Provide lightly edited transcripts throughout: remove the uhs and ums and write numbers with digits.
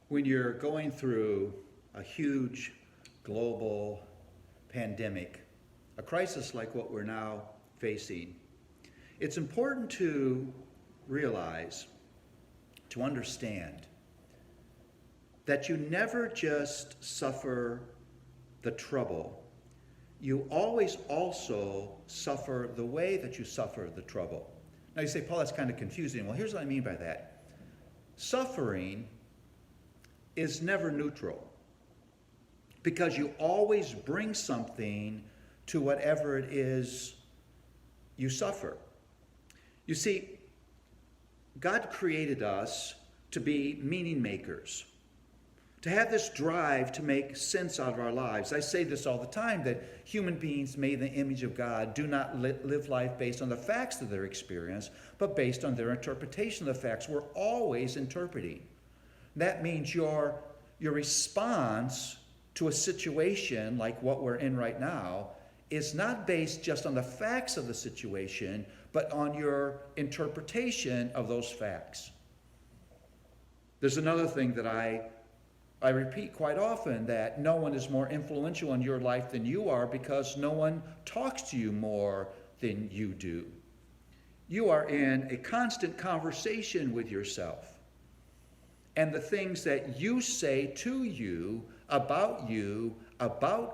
When you're going through a huge global pandemic, a crisis like what we're now facing, it's important to realize, to understand, that you never just suffer the trouble. You always also suffer the way that you suffer the trouble. Now you say, Paul, that's kind of confusing. Well, here's what I mean by that. Suffering is never neutral, because you always bring something to whatever it is you suffer. You see, God created us to be meaning makers, to have this drive to make sense out of our lives. I say this all the time, that human beings made in the image of God do not live life based on the facts of their experience, but based on their interpretation of the facts. We're always interpreting. That means your response to a situation like what we're in right now is not based just on the facts of the situation, but on your interpretation of those facts. There's another thing that I repeat quite often, that no one is more influential in your life than you are, because no one talks to you more than you do. You are in a constant conversation with yourself. And the things that you say to you, about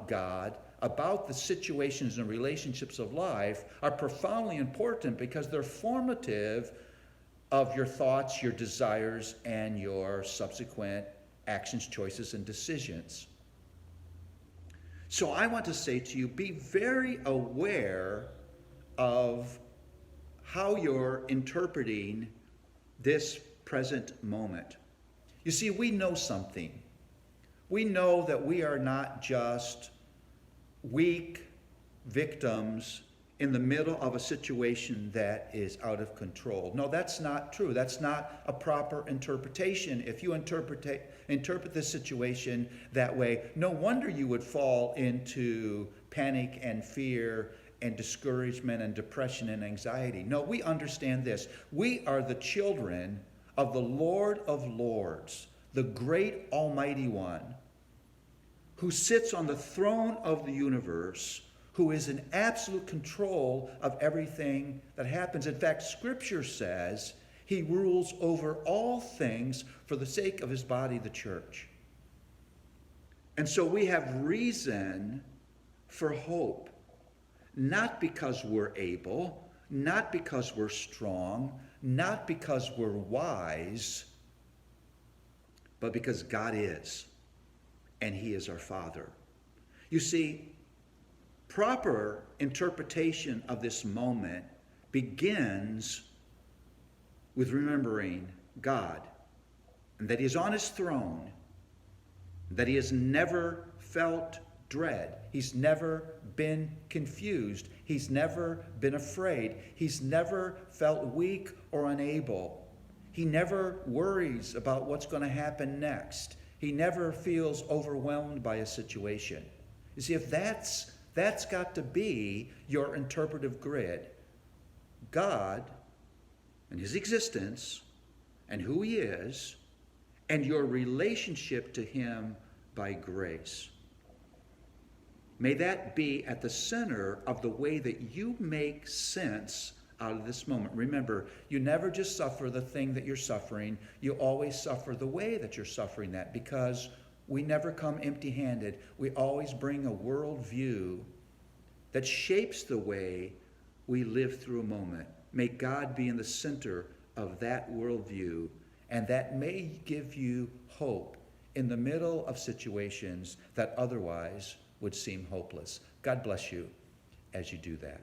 God, about the situations and relationships of life are profoundly important, because they're formative of your thoughts, your desires, and your subsequent actions, choices, and decisions. So I want to say to you, be very aware of how you're interpreting this present moment. You see, we know something. We know that we are not just weak victims in the middle of a situation that is out of control. No, that's not true. That's not a proper interpretation. If you interpret this situation that way, no wonder you would fall into panic and fear and discouragement and depression and anxiety. No, we understand this. We are the children of the Lord of Lords, the great Almighty One, who sits on the throne of the universe, who is in absolute control of everything that happens. In fact, Scripture says he rules over all things for the sake of his body, the church. And so we have reason for hope, not because we're able, not because we're strong, not because we're wise, but because God is, and he is our Father. You see, proper interpretation of this moment begins with remembering God, and that he is on his throne, that he has never felt dread. He's never been confused. He's never been afraid. He's never felt weak or unable. He never worries about what's going to happen next. He never feels overwhelmed by a situation. You see, if that's got to be your interpretive grid, God and his existence and who he is, and your relationship to him by grace. May that be at the center of the way that you make sense out of this moment. Remember, you never just suffer the thing that you're suffering. You always suffer the way that you're suffering that, because we never come empty-handed. We always bring a worldview that shapes the way we live through a moment. May God be in the center of that worldview, and that may give you hope in the middle of situations that otherwise would seem hopeless. God bless you as you do that.